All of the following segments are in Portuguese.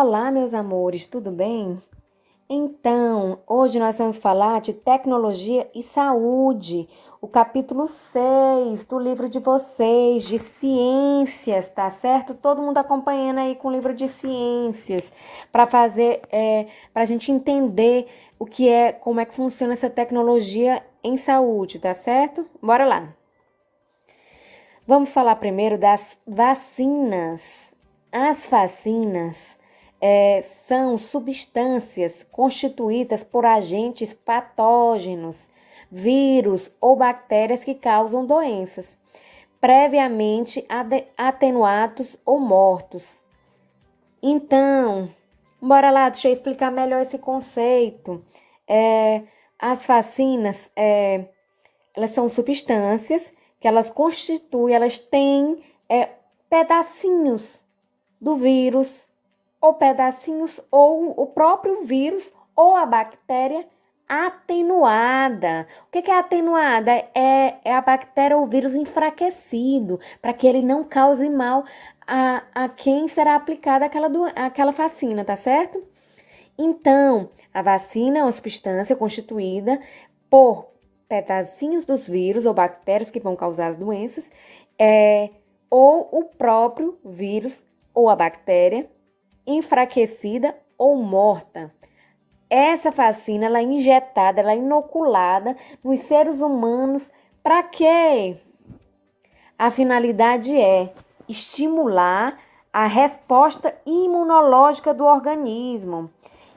Olá, meus amores, tudo bem? Então, hoje nós vamos falar de tecnologia e saúde, o capítulo 6 do livro de vocês, de ciências, tá certo? Todo mundo acompanhando aí com o livro de ciências, para para a gente entender como é que funciona essa tecnologia em saúde, tá certo? Bora lá. Vamos falar primeiro das vacinas. As vacinas são substâncias constituídas por agentes patógenos, vírus ou bactérias que causam doenças, previamente atenuados ou mortos. Então, bora lá, deixa eu explicar melhor esse conceito. As vacinas, elas são substâncias que elas têm pedacinhos do vírus, ou pedacinhos, ou o próprio vírus, ou a bactéria atenuada. O que é atenuada? É a bactéria ou o vírus enfraquecido, para que ele não cause mal a quem será aplicada aquela vacina, tá certo? Então, a vacina é uma substância constituída por pedacinhos dos vírus ou bactérias que vão causar as doenças, ou o próprio vírus ou a bactéria enfraquecida ou morta. Essa vacina ela é injetada, ela é inoculada nos seres humanos. Para quê? A finalidade é estimular a resposta imunológica do organismo.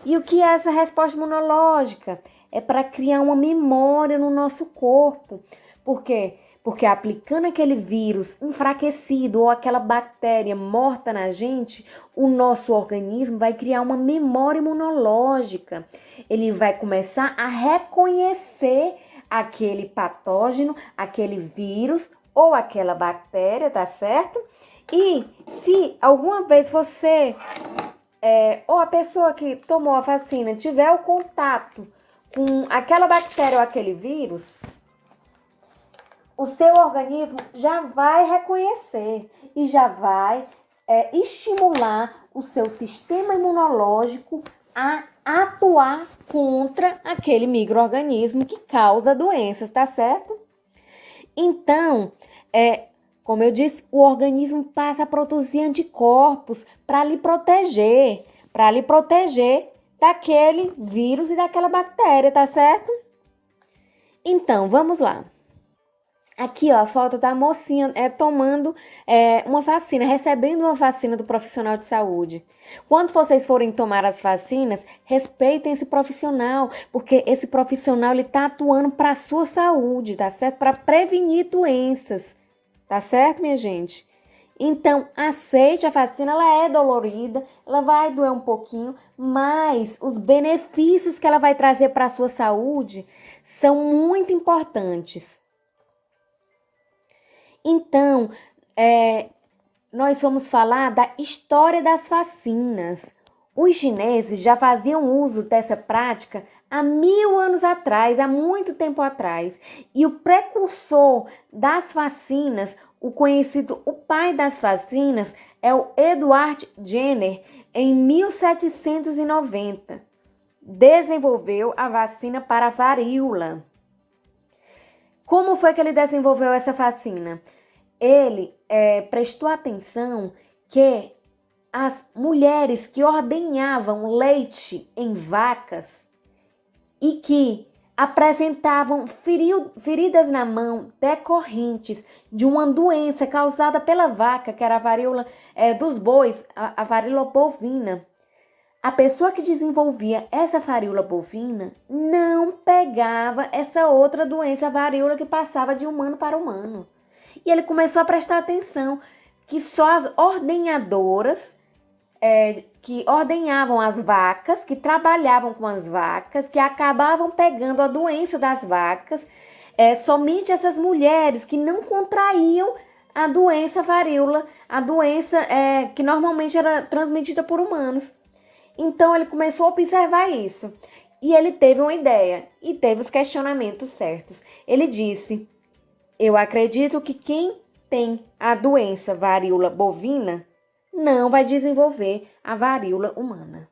E o que é essa resposta imunológica? É para criar uma memória no nosso corpo. Por quê? Porque aplicando aquele vírus enfraquecido ou aquela bactéria morta na gente, o nosso organismo vai criar uma memória imunológica. Ele vai começar a reconhecer aquele patógeno, aquele vírus ou aquela bactéria, tá certo? E se alguma vez você ou a pessoa que tomou a vacina tiver o contato com aquela bactéria ou aquele vírus, o seu organismo já vai reconhecer e já vai estimular o seu sistema imunológico a atuar contra aquele micro-organismo que causa doenças, tá certo? Então, como eu disse, o organismo passa a produzir anticorpos para lhe proteger daquele vírus e daquela bactéria, tá certo? Então, vamos lá. Aqui, ó, a foto da mocinha tomando uma vacina, recebendo uma vacina do profissional de saúde. Quando vocês forem tomar as vacinas, respeitem esse profissional, porque esse profissional ele tá atuando para a sua saúde, tá certo? Para prevenir doenças, tá certo, minha gente? Então, aceite a vacina, ela é dolorida, ela vai doer um pouquinho, mas os benefícios que ela vai trazer para a sua saúde são muito importantes. Então, nós vamos falar da história das vacinas. Os chineses já faziam uso dessa prática há 1000 anos atrás, há muito tempo atrás. E o precursor das vacinas, o pai das vacinas, é o Edward Jenner, em 1790. Desenvolveu a vacina para a varíola. Como foi que ele desenvolveu essa vacina? Ele prestou atenção que as mulheres que ordenhavam leite em vacas e que apresentavam feridas na mão decorrentes de uma doença causada pela vaca, que era a varíola dos bois, a varíola bovina. A pessoa que desenvolvia essa varíola bovina não pegava essa outra doença, a varíola que passava de humano para humano. E ele começou a prestar atenção que só as ordenhadoras que ordenhavam as vacas, que trabalhavam com as vacas, que acabavam pegando a doença das vacas, somente essas mulheres que não contraíam a doença varíola, a doença que normalmente era transmitida por humanos. Então, ele começou a observar isso. E ele teve uma ideia e teve os questionamentos certos. Ele disse: eu acredito que quem tem a doença varíola bovina não vai desenvolver a varíola humana.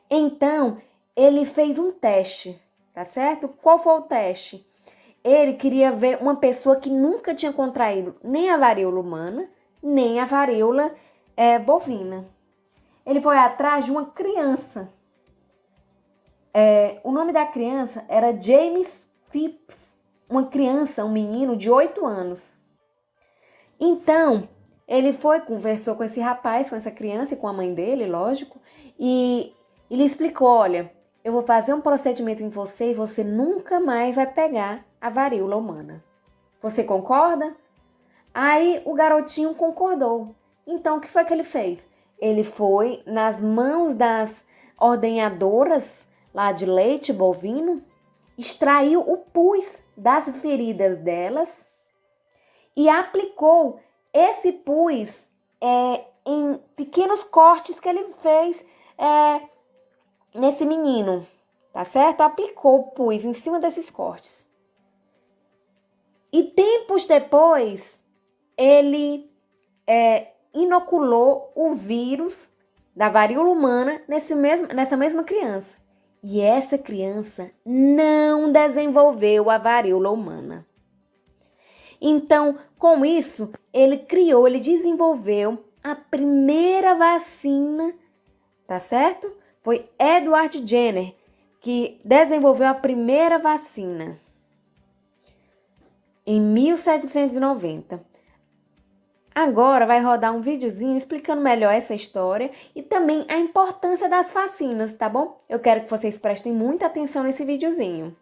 Então, ele fez um teste, tá certo? Qual foi o teste? Ele queria ver uma pessoa que nunca tinha contraído nem a varíola humana, nem a varíola bovina. Ele foi atrás de uma criança. O nome da criança era James Phipps, uma criança, um menino de 8 anos. Então, ele conversou com esse rapaz, com essa criança e com a mãe dele, lógico, e ele explicou, olha, eu vou fazer um procedimento em você e você nunca mais vai pegar a varíola humana. Você concorda? Aí o garotinho concordou. Então, o que foi que ele fez? Ele foi nas mãos das ordenhadoras lá de leite bovino, extraiu o pus das feridas delas e aplicou esse pus em pequenos cortes que ele fez nesse menino, tá certo? Aplicou o pus em cima desses cortes. E tempos depois, ele inoculou o vírus da varíola humana nessa mesma criança. E essa criança não desenvolveu a varíola humana. Então, com isso, ele desenvolveu a primeira vacina, tá certo? Foi Edward Jenner que desenvolveu a primeira vacina em 1790. Agora vai rodar um videozinho explicando melhor essa história e também a importância das vacinas, tá bom? Eu quero que vocês prestem muita atenção nesse videozinho.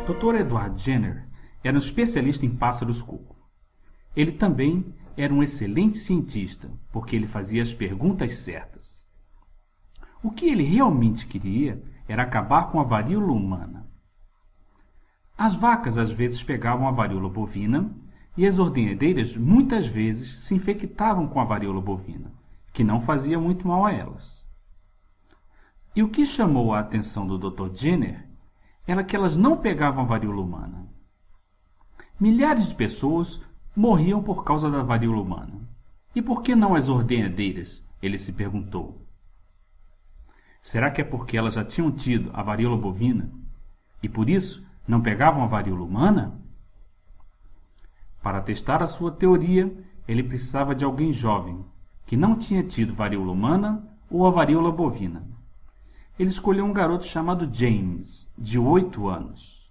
Dr. Edward Jenner era um especialista em pássaros-cuco. Ele também era um excelente cientista, porque ele fazia as perguntas certas. O que ele realmente queria era acabar com a varíola humana. As vacas às vezes pegavam a varíola bovina e as ordenhadeiras muitas vezes se infectavam com a varíola bovina, que não fazia muito mal a elas. E o que chamou a atenção do Dr. Jenner era que elas não pegavam a varíola humana. Milhares de pessoas morriam por causa da varíola humana. E por que não as ordenhadeiras? Ele se perguntou. Será que é porque elas já tinham tido a varíola bovina e por isso não pegavam a varíola humana? Para testar a sua teoria, ele precisava de alguém jovem, que não tinha tido varíola humana ou a varíola bovina. Ele escolheu um garoto chamado James, de 8 anos.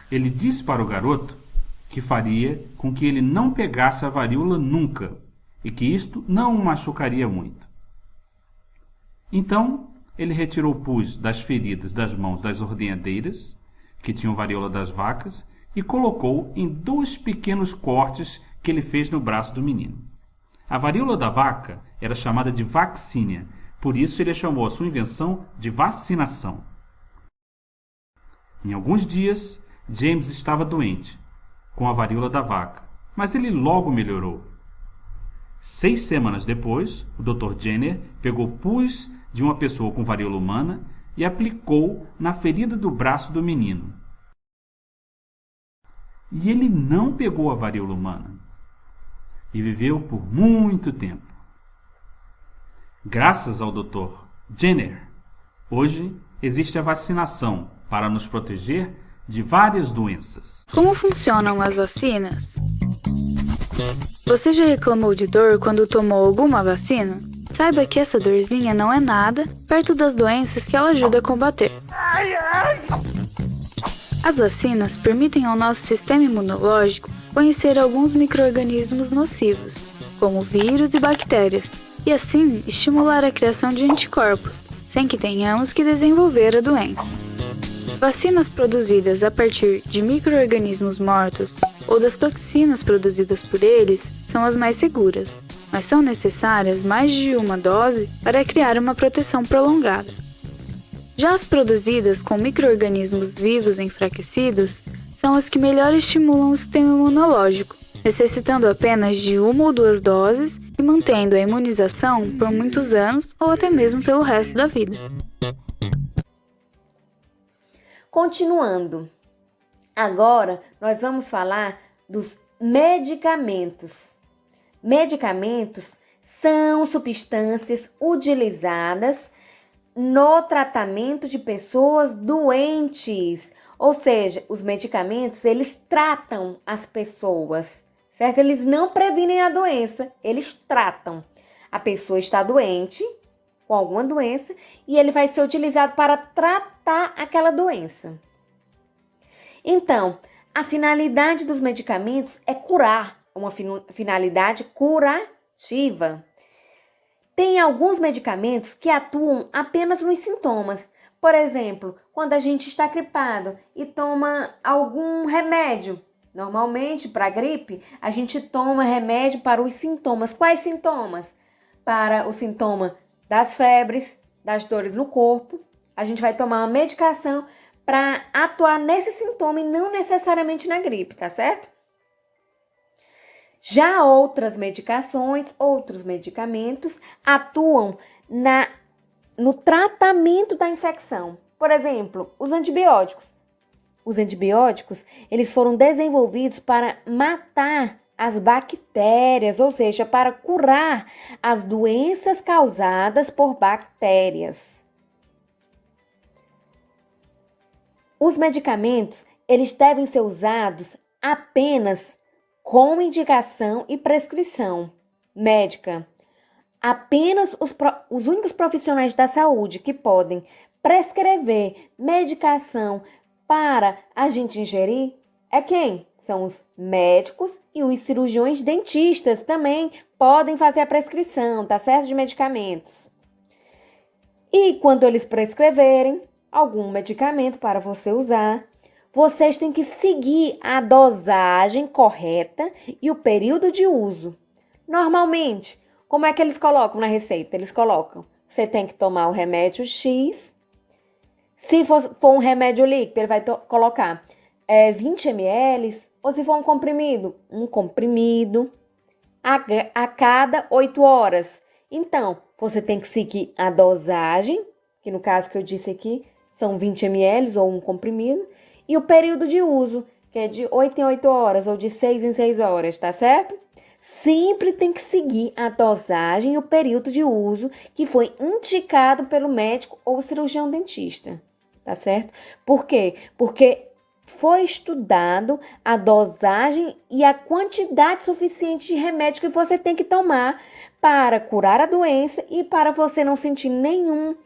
Ele disse para o garoto que faria com que ele não pegasse a varíola nunca e que isto não o machucaria muito. Então, ele retirou o pus das feridas das mãos das ordenhadeiras, que tinham varíola das vacas, e colocou em 2 pequenos cortes que ele fez no braço do menino. A varíola da vaca era chamada de vaccínia, por isso ele chamou a sua invenção de vacinação. Em alguns dias, James estava doente, com a varíola da vaca, mas ele logo melhorou. 6 semanas depois, o Dr. Jenner pegou pus de uma pessoa com varíola humana e aplicou na ferida do braço do menino. E ele não pegou a varíola humana. E viveu por muito tempo. Graças ao Dr. Jenner, hoje existe a vacinação para nos proteger de várias doenças. Como funcionam as vacinas? Você já reclamou de dor quando tomou alguma vacina? Saiba que essa dorzinha não é nada perto das doenças que ela ajuda a combater. As vacinas permitem ao nosso sistema imunológico conhecer alguns micro-organismos nocivos, como vírus e bactérias, e assim estimular a criação de anticorpos, sem que tenhamos que desenvolver a doença. Vacinas produzidas a partir de micro-organismos mortos ou das toxinas produzidas por eles são as mais seguras. mas são necessárias mais de uma dose para criar uma proteção prolongada. Já as produzidas com micro-organismos vivos enfraquecidos são as que melhor estimulam o sistema imunológico, necessitando apenas de 1 ou 2 doses e mantendo a imunização por muitos anos ou até mesmo pelo resto da vida. Continuando, agora nós vamos falar dos medicamentos. Medicamentos são substâncias utilizadas no tratamento de pessoas doentes. Ou seja, os medicamentos, eles tratam as pessoas, certo? Eles não previnem a doença, eles tratam. A pessoa está doente, com alguma doença, e ele vai ser utilizado para tratar aquela doença. Então, a finalidade dos medicamentos é curar, uma finalidade curativa. Tem alguns medicamentos que atuam apenas nos sintomas. Por exemplo, quando a gente está gripado e toma algum remédio, normalmente para a gripe, a gente toma remédio para os sintomas. Quais sintomas? Para o sintoma das febres, das dores no corpo, a gente vai tomar uma medicação para atuar nesse sintoma e não necessariamente na gripe, tá certo? Já outras medicações, outros medicamentos atuam no tratamento da infecção. Por exemplo, os antibióticos. Os antibióticos, eles foram desenvolvidos para matar as bactérias, ou seja, para curar as doenças causadas por bactérias. Os medicamentos, eles devem ser usados apenas com indicação e prescrição médica. Apenas os únicos profissionais da saúde que podem prescrever medicação para a gente ingerir é quem? São os médicos e os cirurgiões dentistas também podem fazer a prescrição, tá certo? De medicamentos. E quando eles prescreverem algum medicamento para você usar, vocês têm que seguir a dosagem correta e o período de uso. Normalmente, como é que eles colocam na receita? Eles colocam, você tem que tomar o remédio X. Se for um remédio líquido, ele vai colocar 20 ml. Ou se for um comprimido a cada 8 horas. Então, você tem que seguir a dosagem, que no caso que eu disse aqui, são 20 ml ou um comprimido, e o período de uso, que é de 8 em 8 horas ou de 6 em 6 horas, tá certo? Sempre tem que seguir a dosagem e o período de uso que foi indicado pelo médico ou cirurgião dentista, tá certo? Por quê? Porque foi estudado a dosagem e a quantidade suficiente de remédio que você tem que tomar para curar a doença e para você não sentir nenhum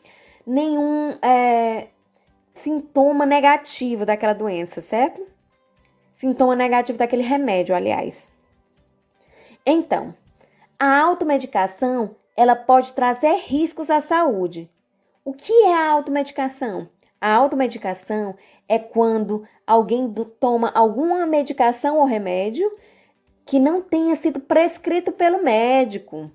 sintoma negativo daquela doença, certo? Sintoma negativo daquele remédio, aliás. Então, a automedicação, ela pode trazer riscos à saúde. O que é a automedicação? A automedicação é quando alguém toma alguma medicação ou remédio que não tenha sido prescrito pelo médico.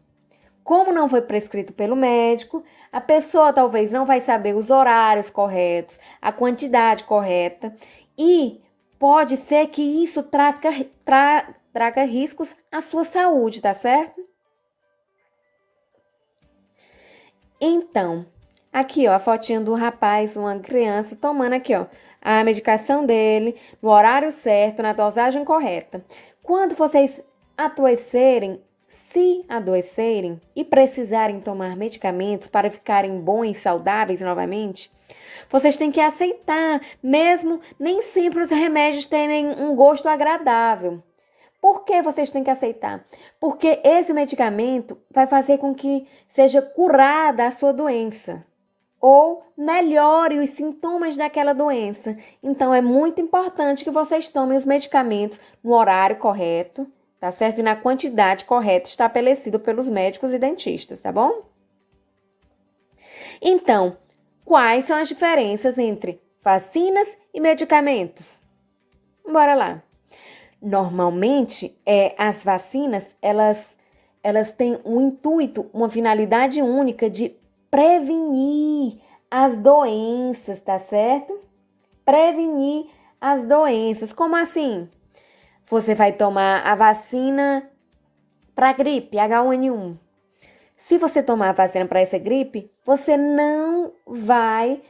Como não foi prescrito pelo médico, a pessoa talvez não vai saber os horários corretos, a quantidade correta e pode ser que isso traga riscos à sua saúde, tá certo? Então, aqui ó, a fotinha do rapaz, uma criança tomando aqui ó, a medicação dele no horário certo, na dosagem correta. Quando vocês se adoecerem e precisarem tomar medicamentos para ficarem bons e saudáveis novamente, vocês têm que aceitar, mesmo nem sempre os remédios terem um gosto agradável. Por que vocês têm que aceitar? Porque esse medicamento vai fazer com que seja curada a sua doença ou melhore os sintomas daquela doença. Então, é muito importante que vocês tomem os medicamentos no horário correto, tá certo? E na quantidade correta estabelecida pelos médicos e dentistas, tá bom? Então, quais são as diferenças entre vacinas e medicamentos? Bora lá. Normalmente, as vacinas, elas elas têm um intuito, uma finalidade única de prevenir as doenças, tá certo? Prevenir as doenças. Como assim? Você vai tomar a vacina para gripe H1N1. Se você tomar a vacina para essa gripe, você não vai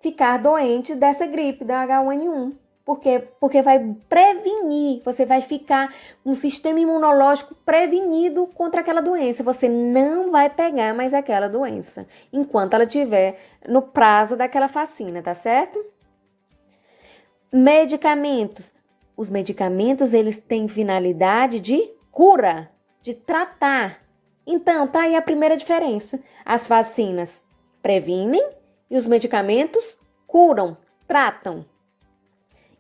ficar doente dessa gripe da H1N1. Por quê? Porque vai prevenir, você vai ficar um sistema imunológico prevenido contra aquela doença. Você não vai pegar mais aquela doença enquanto ela estiver no prazo daquela vacina, tá certo? Medicamentos. Os medicamentos, eles têm finalidade de cura, de tratar. Então, tá aí a primeira diferença. As vacinas previnem e os medicamentos curam, tratam.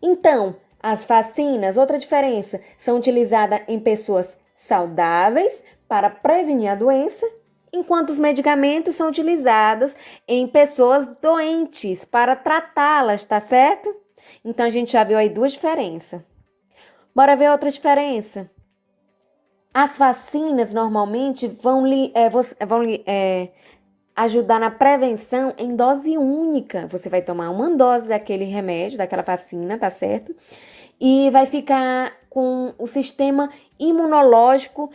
Então, as vacinas, outra diferença, são utilizadas em pessoas saudáveis para prevenir a doença, enquanto os medicamentos são utilizados em pessoas doentes para tratá-las, tá certo? Então, a gente já viu aí duas diferenças. Bora ver outra diferença. As vacinas normalmente vão ajudar na prevenção em dose única. Você vai tomar uma dose daquele remédio, daquela vacina, tá certo? E vai ficar com o sistema imunológico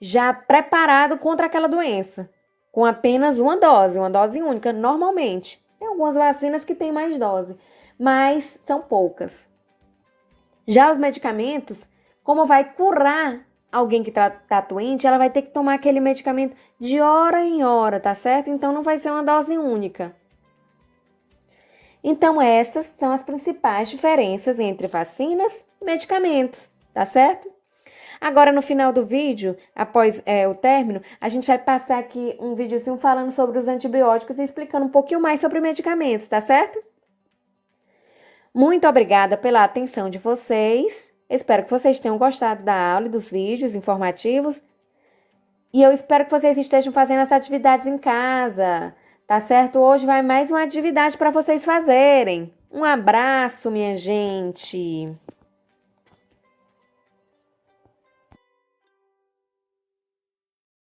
já preparado contra aquela doença. Com apenas uma dose única, normalmente. Tem algumas vacinas que têm mais dose, mas são poucas. Já os medicamentos, como vai curar alguém que tá doente, ela vai ter que tomar aquele medicamento de hora em hora, tá certo? Então, não vai ser uma dose única. Então, essas são as principais diferenças entre vacinas e medicamentos, tá certo? Agora, no final do vídeo, após o término, a gente vai passar aqui um videozinho falando sobre os antibióticos e explicando um pouquinho mais sobre medicamentos, tá certo? Muito obrigada pela atenção de vocês. Espero que vocês tenham gostado da aula e dos vídeos informativos. E eu espero que vocês estejam fazendo essas atividades em casa, tá certo? Hoje vai mais uma atividade para vocês fazerem. Um abraço, minha gente!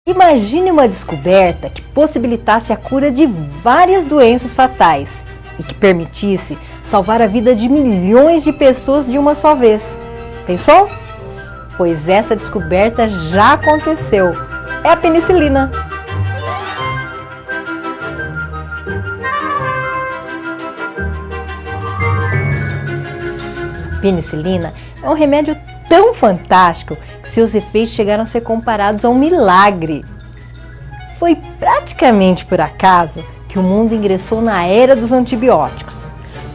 Imagine uma descoberta que possibilitasse a cura de várias doenças fatais e que permitisse salvar a vida de milhões de pessoas de uma só vez. Pensou? Pois essa descoberta já aconteceu. É a penicilina. Penicilina é um remédio tão fantástico que seus efeitos chegaram a ser comparados a um milagre. Foi praticamente por acaso que o mundo ingressou na era dos antibióticos.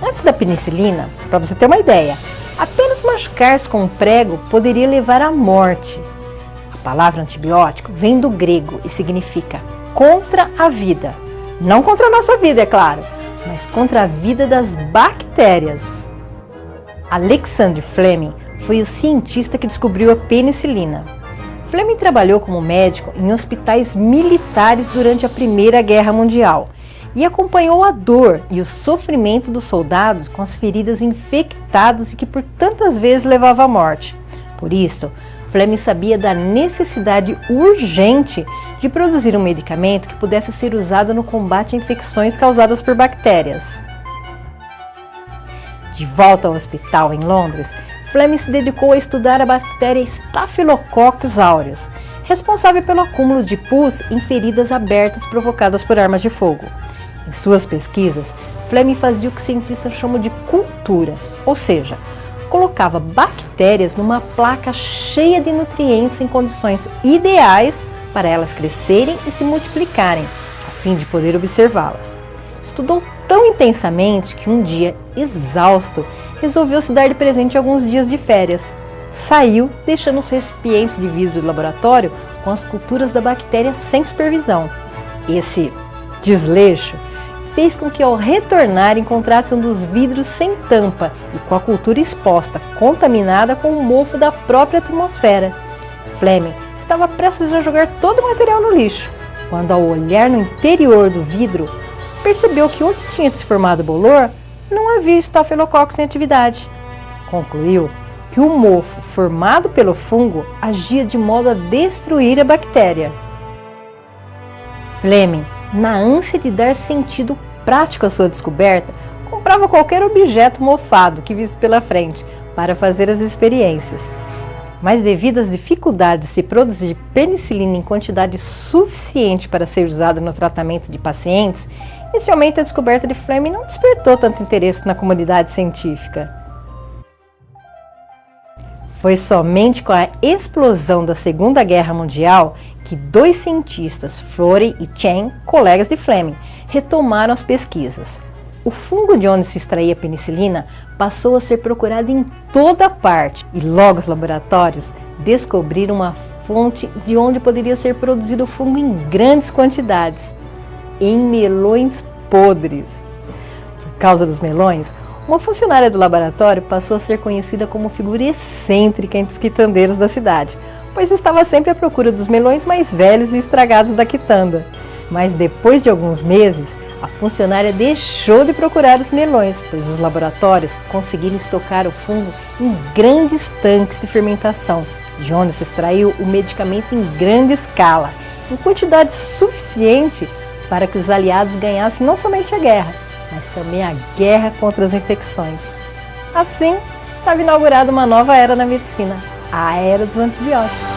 Antes da penicilina, para você ter uma ideia, apenas machucar-se com um prego poderia levar à morte. A palavra antibiótico vem do grego e significa contra a vida. Não contra a nossa vida, é claro, mas contra a vida das bactérias. Alexander Fleming foi o cientista que descobriu a penicilina. Fleming trabalhou como médico em hospitais militares durante a Primeira Guerra Mundial e acompanhou a dor e o sofrimento dos soldados com as feridas infectadas e que por tantas vezes levava à morte. Por isso, Fleming sabia da necessidade urgente de produzir um medicamento que pudesse ser usado no combate a infecções causadas por bactérias. De volta ao hospital em Londres, Fleming se dedicou a estudar a bactéria Staphylococcus aureus, responsável pelo acúmulo de pus em feridas abertas provocadas por armas de fogo. Em suas pesquisas, Fleming fazia o que cientistas chamam de cultura, ou seja, colocava bactérias numa placa cheia de nutrientes em condições ideais para elas crescerem e se multiplicarem, a fim de poder observá-las. Estudou tão intensamente que um dia, exausto, resolveu se dar de presente alguns dias de férias. Saiu, deixando os recipientes de vidro do laboratório com as culturas da bactéria sem supervisão. Esse desleixo fez com que ao retornar encontrasse um dos vidros sem tampa e com a cultura exposta, contaminada com o mofo da própria atmosfera. Fleming estava prestes a jogar todo o material no lixo, quando ao olhar no interior do vidro, percebeu que onde tinha se formado o bolor, não havia Staphylococcus em atividade. Concluiu que o mofo formado pelo fungo agia de modo a destruir a bactéria. Fleming, na ânsia de dar sentido prático à sua descoberta, comprava qualquer objeto mofado que visse pela frente para fazer as experiências. Mas devido às dificuldades de se produzir penicilina em quantidade suficiente para ser usada no tratamento de pacientes, inicialmente a descoberta de Fleming não despertou tanto interesse na comunidade científica. Foi somente com a explosão da Segunda Guerra Mundial que 2 cientistas, Florey e Chen, colegas de Fleming, retomaram as pesquisas. O fungo de onde se extraía a penicilina passou a ser procurado em toda parte e logo os laboratórios descobriram uma fonte de onde poderia ser produzido o fungo em grandes quantidades, em melões podres. Por causa dos melões, uma funcionária do laboratório passou a ser conhecida como figura excêntrica entre os quitandeiros da cidade, pois estava sempre à procura dos melões mais velhos e estragados da quitanda. Mas depois de alguns meses, a funcionária deixou de procurar os melões, pois os laboratórios conseguiram estocar o fungo em grandes tanques de fermentação, de onde se extraiu o medicamento em grande escala, em quantidade suficiente para que os aliados ganhassem não somente a guerra, mas também a guerra contra as infecções. Assim, estava inaugurada uma nova era na medicina, a era dos antibióticos.